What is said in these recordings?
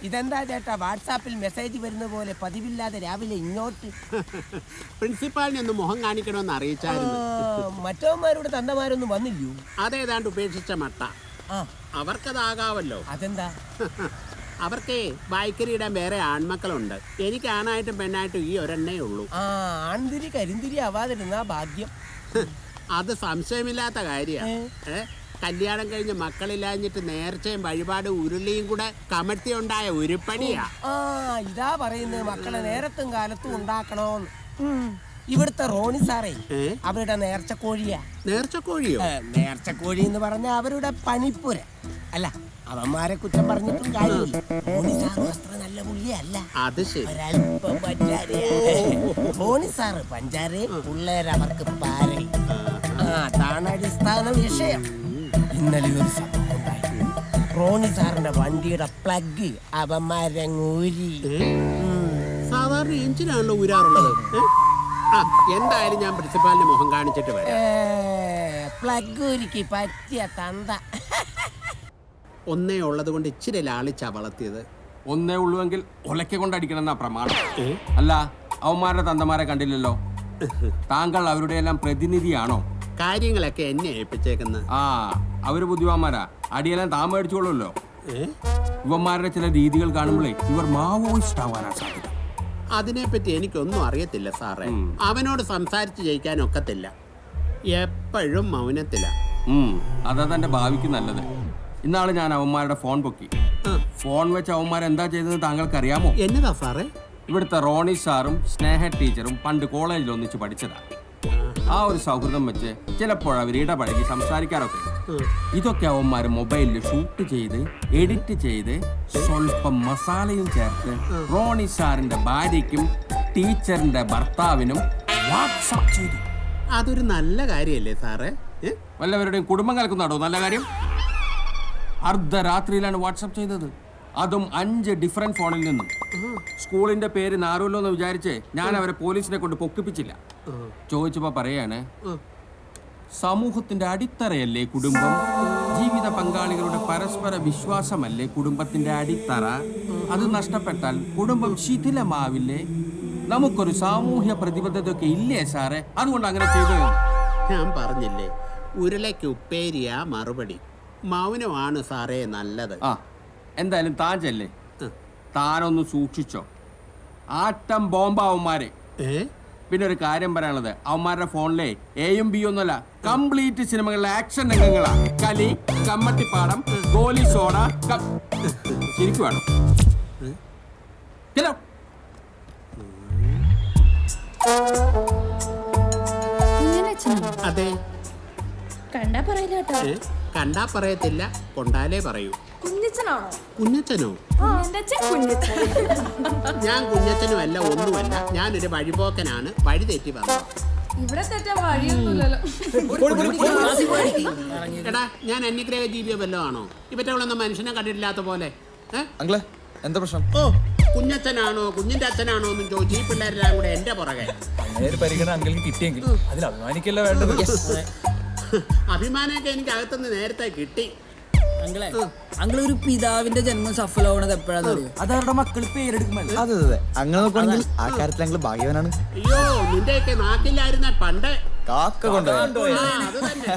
ഇതെന്താ ചേട്ടാ വാട്സാപ്പിൽ മെസ്സേജ് വരുന്ന പോലെ പതിവില്ലാതെ രാവിലെ ഇങ്ങോട്ട്? പ്രിൻസിപ്പാളിനെ ഒന്ന് മുഖം കാണിക്കണമെന്ന് അറിയിച്ചായിരുന്നു. മറ്റവന്മാരുടെ തന്തമാരൊന്നും വന്നില്ലയോ? അതേതാണ്ട് ഉപേക്ഷിച്ച മട്ട. അവർക്കതാകാവല്ലോ. അതെന്താ? അവർക്ക് വായിക്കരിയിടാൻ വേറെ ആൺമക്കളുണ്ട്. എനിക്ക് ആണായിട്ടും പെണ്ണായിട്ടും ഈ ഒരെണ്ണേ ഉള്ളൂ. ആൺതിരി കരിന്തിരി ആവാതിരുന്നാ ഭാഗ്യം. അത് സംശയമില്ലാത്ത കാര്യമാണ്. കല്യാണം കഴിഞ്ഞ് മക്കളില്ലാഞ്ഞിട്ട് നേർച്ചയും വഴിപാട് ഉരുളിയും കൂടെ കമഴ്ത്തി ഉണ്ടായ ഉരുപ്പടിയാ. ഇതാ പറയുന്നത് മക്കളെ നേരത്തും കാലത്തും ഉണ്ടാക്കണോന്ന്. ഇവിടുത്തെ റോണി സാറേ അവരുടെ നേർച്ചക്കോഴിയാ. നേർച്ചക്കോഴിയോ? നേർച്ചക്കോഴി എന്ന് പറഞ്ഞ അവരുടെ പനിപ്പുര. അല്ല, അവന്മാരെ കുറ്റം പറഞ്ഞിട്ടും കാര്യമില്ല. റോണി സാറ് അത്ര നല്ല പുള്ളിയല്ല. അത് ശരി. ഒരല്പം പഞ്ചാരയാ. റോണി സാറ് പഞ്ചാരേ, പിള്ളേരവർക്ക് പാരേ. അതാണ് അടിസ്ഥാന വിഷയം. ഇന്നലെ ഒരു സംഭവം ഉണ്ടായി. റോണി സാറിന്റെ വണ്ടിയുടെ പ്ലഗ് അവന്മാരങ്ങൂരി. സാധാരണ എഞ്ചിനാണല്ലോ ഊരാറുള്ളത്. എന്തായാലും ഞാൻ പ്രിൻസിപ്പാലിന്റെ മുഖം കാണിച്ചിട്ട് വരാം. പ്ലഗ് ഊരിക്ക് പറ്റിയ തന്ത. ഒന്നേ ഉള്ളത് കൊണ്ട് ഇച്ചിരി ലാളിച്ചാ വളർത്തിയത്. ഒന്നേ ഉള്ളുവെങ്കിൽ ഒലക്ക കൊണ്ടടിക്കണം എന്നാ പ്രമാണം. അല്ല, അവന്മാരുടെ തന്തമാരെ കണ്ടില്ലല്ലോ. താങ്കൾ അവരുടെ എല്ലാം പ്രതിനിധിയാണോ? കാര്യങ്ങളൊക്കെ എന്നെ ഏൽപ്പിച്ചേക്കുന്നത്. അവര് ബുദ്ധിമാന്മാരാ. അടിയെല്ലാം താൻ മേടിച്ചോളൂല്ലോ. ഇവന്മാരുടെ ചില രീതികൾ കാണുമ്പോഴേ ഇവർ മാവോയിസ്റ്റ് ആവാനാ സാധ്യത. അതിനെപ്പറ്റി എനിക്കൊന്നും അറിയത്തില്ല സാറേ. അവനോട് സംസാരിച്ച് ജയിക്കാൻ ഒക്കത്തില്ല. എപ്പോഴും മൗനത്തില. അതാ തന്റെ ഭാവിക്ക് നല്ലത്. ഇന്നാള് ഞാൻ അവന്മാരുടെ ഫോൺ പൊക്കി. ഫോൺ വെച്ച് അവന്മാരെന്താ ചെയ്തതെന്ന് താങ്കൾക്ക് അറിയാമോ? എന്നതാ സാറേ? ഇവിടുത്തെ റോണി സാറും സ്നേഹ ടീച്ചറും പണ്ട് കോളേജിൽ ഒന്നിച്ച് പഠിച്ചതാ. ആ ഒരു സൗഹൃദം വെച്ച് ചിലപ്പോൾ ഇടപഴകി സംസാരിക്കാറൊക്കെ. ഇതൊക്കെ അവന്മാര് മൊബൈലിൽ ഷൂട്ട് ചെയ്ത് എഡിറ്റ് ചെയ്ത് സ്വല്പം മസാലയും ചേർത്ത് റോണി സാറിന്റെ ഭാര്യയ്ക്കും ടീച്ചറിന്റെ ഭർത്താവിനും വാട്സാപ്പ് ചെയ്തു. അതൊരു നല്ല കാര്യല്ലേ സാറേ? വല്ലവരുടെയും കുടുംബം കലക്കുന്നാടോ നല്ല കാര്യം? അർദ്ധരാത്രിയിലാണ് വാട്സാപ്പ് ചെയ്തത്. അതും 5 ഡിഫറെന്റ് ഫോണിൽ നിന്നും. സ്കൂളിന്റെ പേര് നാറുമല്ലോ എന്ന് വിചാരിച്ച് ഞാൻ അവരെ പോലീസിനെ കൊണ്ട് പൊക്കിപ്പിച്ചില്ല. ചോദിച്ചപ്പോ പറയാണ്, സമൂഹത്തിന്റെ അടിത്തറയല്ലേ കുടുംബം, ജീവിത പങ്കാളികളുടെ പരസ്പര വിശ്വാസമല്ലേ കുടുംബത്തിന്റെ അടിത്തറ, അത് നഷ്ടപ്പെട്ടാൽ കുടുംബം ശിഥിലമാവില്ലേ, നമുക്കൊരു സാമൂഹ്യ പ്രതിബദ്ധതയൊക്കെ ഇല്ലേ സാറേ, അതുകൊണ്ട് അങ്ങനെ ചെയ്തു. ഞാൻ പറഞ്ഞില്ലേ, ഉരുളയ്ക്ക് ഉപ്പേരിയാ മറുപടി. മൗനമാണ് സാറേ നല്ലത്. എന്തായാലും താൻ ചെല്ലേ, താനൊന്ന് സൂക്ഷിച്ചോ. ആട്ടം ബോംബാവന്മാരെ. പിന്നെ ഒരു കാര്യം പറയാനുള്ളത്, അവന്മാരുടെ ഫോണിലെ എയും ബി ഒന്നുമല്ല, കംപ്ലീറ്റ് സിനിമകളിലെ ആക്ഷൻ രംഗങ്ങളാ. കലി, കമ്മട്ടിപ്പാടം, ഗോലി സോഡ. ശരിക്കും വേണം. അതെ, കണ്ടാ പറയില്ല. കണ്ടാ പറയത്തില്ല, കൊണ്ടാലേ പറയൂ. കുഞ്ഞച്ചനാണോ? കുഞ്ഞച്ചനോ? ഞാൻ കുഞ്ഞച്ചനും അല്ല, ഒന്നുമല്ല. ഞാനൊരു വഴിപോക്കനാണ്, വഴി തെറ്റി വന്നത്. ഇവിടെ തെറ്റാൻ വഴിയൊന്നുമില്ലല്ലോ. എടാ, ഞാൻ അന്യഗ്രഹ ജീവിയോ വല്ലോ ആണോ? ഇവറ്റകളൊന്നും മനുഷ്യനെ കണ്ടിട്ടില്ലാത്ത പോലെ. എന്താ പ്രശ്നം? ഓ, കുഞ്ഞച്ചനാണോ കുഞ്ഞിന്റെ അച്ഛനാണോ എന്നും ചോദിച്ചു ഈ പിള്ളേരെല്ലാം കൂടെ എന്റെ പുറകെ. പരിഗണന അങ്കിളിന് കിട്ടിയെങ്കിൽ അതിൽ അഭിമാനിക്കല്ല വേണ്ടത്. അഭിമാനമൊക്കെ എനിക്ക് അകത്തുനിന്ന് നേരത്തെ കിട്ടി. അങ്കിള് ഒരു പിതാവിന്റെ ജന്മം സഫലമാവണത് എപ്പോഴാന്ന് അറിയോ? അത് അവരുടെ മക്കൾ പേരെടുക്കുമല്ലോ. അതെ അതെ, അങ്ങനെ നോക്കുകയാണെങ്കിൽ ആ കാര്യത്തിൽ അങ്കിള് ഭാഗ്യവാനാണ്. അയ്യോ, നിന്റെയൊക്കെ നാക്കില്ലായിരുന്ന പണ്ട് കാക്ക കൊണ്ടുപോയി. അത് തന്നെ.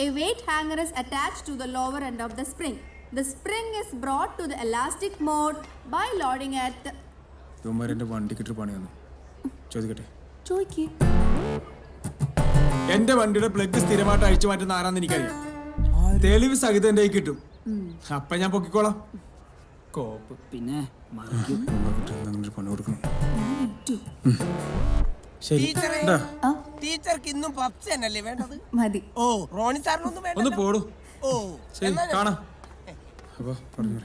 A weight hanger is attached to the lower end of the spring. The spring is brought to the elastic mode by loading at the... ഇവന്മാരെന്റെ വണ്ടിക്കിട്ട് പണി വന്നു. ചോദിക്കട്ടെ? ചോദിക്കേ. എന്റെ വണ്ടിയുടെ പ്ലഗ് സ്ഥിരമായിട്ട് അഴിച്ചു മാറ്റുന്ന ആരാന്ന് എനിക്കറിയാം. തെളിവ് സഹിതം എന്റെ കൈ കിട്ടും. അപ്പൊ ഞാൻ പൊക്കിക്കോളാം. കോപ്പ് പിന്നെ പണി കൊടുക്കണം. ടീച്ചർക്ക് ഇന്നും പപ്സ് തന്നെയല്ലേ വേണ്ടത്? മതി. ഓ, റോണി സാറിനൊന്നും വേണ്ട. ഒന്ന് പോടൂ. ഓ, കാണാം. അപ്പൊ പറഞ്ഞു.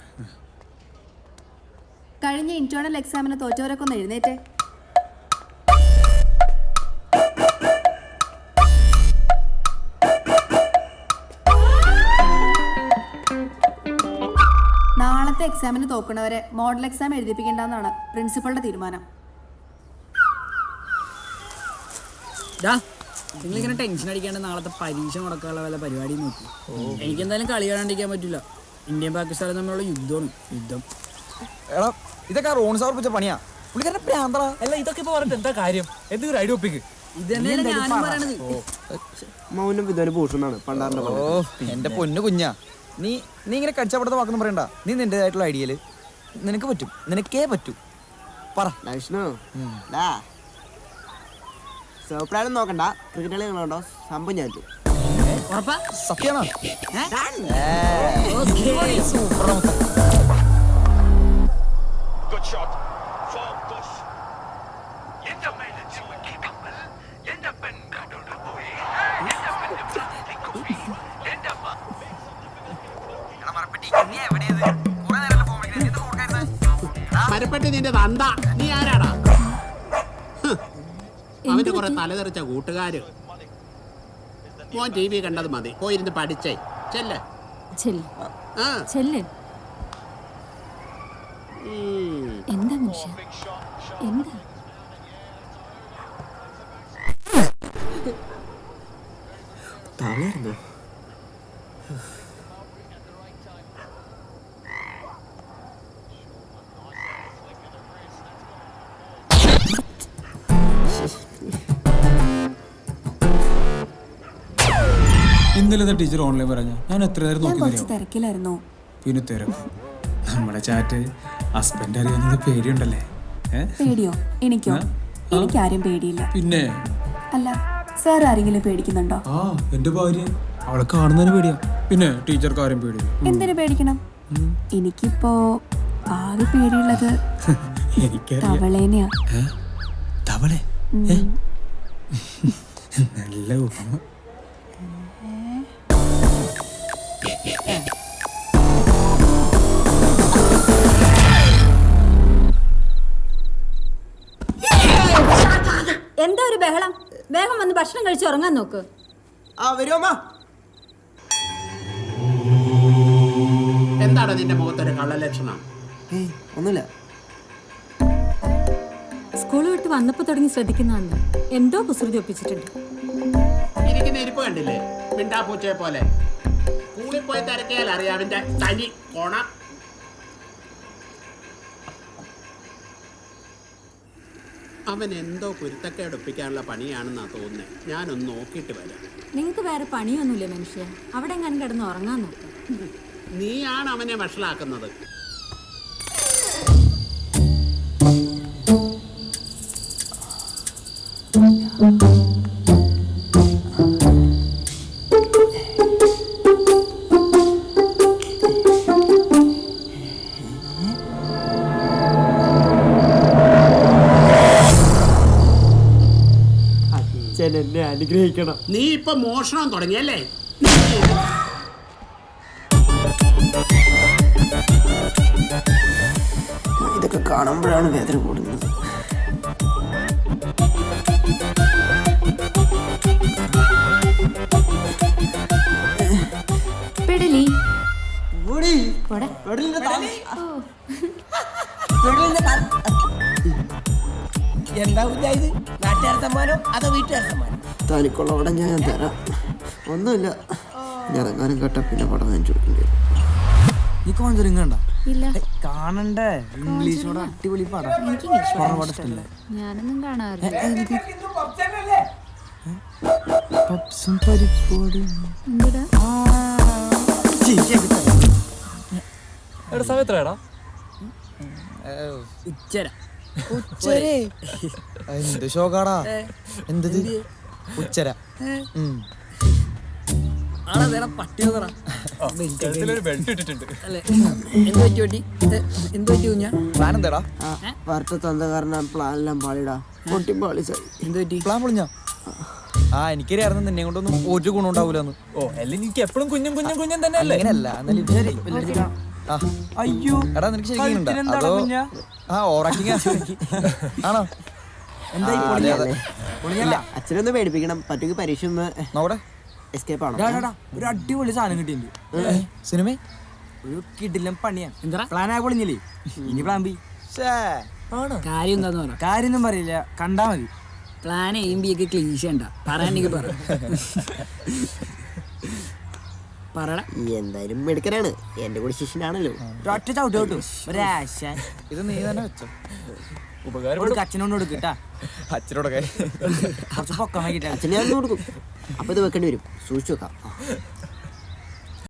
കഴിഞ്ഞ ഇന്റേണൽ എക്സാമിന് തോറ്റവരൊക്കെ ഒന്ന് എഴുന്നേറ്റേ. നാളത്തെ എക്സാമിന് തോക്കുന്നവരെ മോഡൽ എക്സാം എഴുതിപ്പിക്കേണ്ടെന്നാണ് പ്രിൻസിപ്പളുടെ തീരുമാനം. നിങ്ങളിങ്ങനെ ടെൻഷൻ അടിക്കാണ്ട് നാളത്തെ പരീക്ഷ മുടക്കാനുള്ള വല്ല പരിപാടി നോക്കി. എനിക്കെന്തായാലും കളി കാണാണ്ടിരിക്കാൻ പറ്റില്ല. ഇന്ത്യയും പാകിസ്ഥാനും തമ്മിലുള്ള യുദ്ധമാണ്. യുദ്ധം എടാ ഇതൊക്കെ റോൺ സാർ വെച്ച പണിയാ പുള്ളിക്കാരന്റെ പ്രാന്തടാ. അല്ല ഇതൊക്കെ ഇപ്പൊ പറഞ്ഞിട്ട് എന്താ കാര്യം? എന്തെങ്കിലും ഐഡിയ ഒപ്പിക്ക്. ഞാനും പറയണത്. മൗനം വിധാന ഭൂഷണാണ് പണ്ടാറിന്റെ ഓ എന്റെ പൊന്നു കുഞ്ഞാ, നീ ഇങ്ങനെ കടിച്ചപ്പെടുത്ത വാക്കൊന്നും പറയണ്ട. നീ നിന്റേതായിട്ടുള്ള ഐഡിയയില് നിനക്ക് പറ്റും, നിനക്കേ പറ്റൂ. പറ. സോപ്രാനും നോക്കണ്ട, ക്രിക്കറ്റ് കളി കണ്ടോ സംഭവം ഞാൻ സത്യമാണോ? സൂപ്പർ. മരപ്പെട്ടി നിന്റെ തന്ത. നീ ആരാടാ? അവന്റെ കുറെ തലതെറിച്ച കൂട്ടുകാര്. മോൻ ടി വി കണ്ടത് മതി, പോയിരുന്ന് പഠിച്ചേ. ചെല്ല്. എന്താ മനുഷ്യ എന്താ? തളർന്നു. ഇന്നലെ ടീച്ചർ ഓൺലൈൻ പറഞ്ഞ ഞാൻ എത്ര നേരം നോക്കി. തിരക്കിലായിരുന്നു. പിന്നെ തിരക്കും. നമ്മുടെ ചാറ്റ് ഹസ്ബൻഡ് അറിയാവുന്നത് പേടിയുണ്ടല്ലേ? പേടിയോ? എനിക്കോ? എനിക്കാരും പേടിയില്ല. പിന്നെ അല്ല സാർ ആരെങ്കിലും പേടിക്കുന്നുണ്ടോ? ആ എന്റെ ഭാര്യ, അവളെ കാണുന്നതിന് പേടിയാ. പിന്നെ ടീച്ചർക്ക് ആരും പേടിയില്ല. എന്തിനു പേടിക്കണം? എനിക്കിപ്പോ ആകെ പേടിയുള്ളത് തവളേനെയാ. തവളെ? നല്ല ഉപമ. എന്താ ഒരു ബഹളം? വേഗം വന്ന് ഭക്ഷണം കഴിച്ച് ഉറങ്ങാൻ നോക്ക്. എന്താണ് നിന്റെ മുഖത്തൊരു കള്ളലക്ഷണം? ഒന്നുമില്ല. സ്കൂൾ വിട്ട് വന്നപ്പോ തുടങ്ങി ശ്രദ്ധിക്കുന്നതാണ്. എന്തോ കുസൃതി ഒപ്പിച്ചിട്ടുണ്ട്. ഇരിക്കുന്ന ഇരിപ്പ് കണ്ടില്ലേ, മിണ്ടാപ്പൂച്ചയെ പോലെ. സ്കൂളിൽ പോയി തിരക്കിയാൽ അറിയാം അവന്റെ തനി കോണ. അവൻ എന്തോ കുരുത്തക്കേട് ഒപ്പിക്കാനുള്ള പണിയാണെന്നാ തോന്നുന്നത്. ഞാനൊന്ന് നോക്കിയിട്ട് വരാം. നിങ്ങൾക്ക് വേറെ പണിയൊന്നുമില്ല മനുഷ്യ. അവിടെ എങ്ങനെ കിടന്ന് ഉറങ്ങാൻ നോക്ക്. നീയാണ് അവനെ വഷളാക്കുന്നത്. എന്നെ അനുഗ്രഹിക്കണം. നീ ഇപ്പൊ മോഷണം തുടങ്ങിയല്ലേ? ഇതൊക്കെ കാണുമ്പോഴാണ് വേദന കൂടുന്നത്. പെടലി എന്താ ഇത്? നാട്ടുകാർ സമ്മാനം അതോ വീട്ടുകാർ സമ്മാനം? തനിക്കുള്ള അവിടെ ഞാൻ തരാം. ഒന്നുമില്ല, ഇറങ്ങാനും കേട്ട പിന്നെ പടം ഞാൻ ചോദിക്കേണ്ടി. നീ കോഞ്ചറിങ് കണ്ട? ഇല്ല. കാണണ്ടേ? ഇംഗ്ലീഷോട് അടിപൊളി പടം. ഞാനൊന്നും കാണാറില്ല. പപ്സും പരിപ്പോടും. എടാ സമയത്രടാ? ഉച്ചര. എന്ത് ഷോക്കാടാ? എന്തത് ഉച്ചര? ബെൽറ്റ് ഇട്ടിട്ടുണ്ട്. പ്ലാൻ എന്താടാ? വറുത്ത തന്തകാരനാണ് പ്ലാനെല്ലാം പാളിടാ. പൊട്ടിപ്പാളി സായി. പ്ലാൻ പൊളിഞ്ഞോ? ആ എനിക്കറിയായിരുന്നു നിന്നെ കൊണ്ടൊന്നും ഒരു ഗുണം ഉണ്ടാവൂലെന്ന്. ഓ അല്ലെങ്കിൽ എനിക്ക് എപ്പോഴും കുഞ്ഞും കുഞ്ഞും കുഞ്ഞും തന്നെ അല്ലേ? അങ്ങനെയല്ല. അയ്യോ എടാ നിനക്ക് ശരിക്കും അതോ ആ ഓറാക്കിങ് ആണോ? അച്ഛനൊന്ന് പേടിപ്പിക്കണം. പറ്റുമെങ്കിൽ പരീക്ഷ നോടെ എസ്കേപ്പ് ആണോ? ഒരു അടിപൊളി സാധനം കിട്ടിയിട്ടുണ്ട്. സിനിമ ഒരു കിടിലം പണിയാ. എന്താ പ്ലാൻ ആയി പൊളിഞ്ഞില്ലേ? ഇനി പ്ലാൻ ബി. കാര്യം എന്താന്ന് പറ. കാര്യൊന്നും പറയില്ല, കണ്ടാ മതി. പ്ലാൻ എയും ബി ഒക്കെ ക്ലീശ ഉണ്ടാ പറയാനെനിക്ക് പറ. പറടാ. എന്തായാലും മെടുക്കനാണ്, എന്റെ കൂടെ ശിഷ്യനാണല്ലോ. ഒറ്റ ചവിട്ട് കിട്ടും ഒരാശ. ഇത് നീ തന്നെ വെച്ചോ. കൊടുക്ക്, അച്ഛനോട് കൊടുക്കട്ടാ. അച്ഛനോടൊക്കെ കുറച്ച് പൊക്കം വൈകിട്ടാ. അച്ഛനെ ഞാൻ കൊടുക്കും. അപ്പൊ ഇത് വെക്കേണ്ടി വരും, സൂക്ഷിച്ചു വെക്കാം.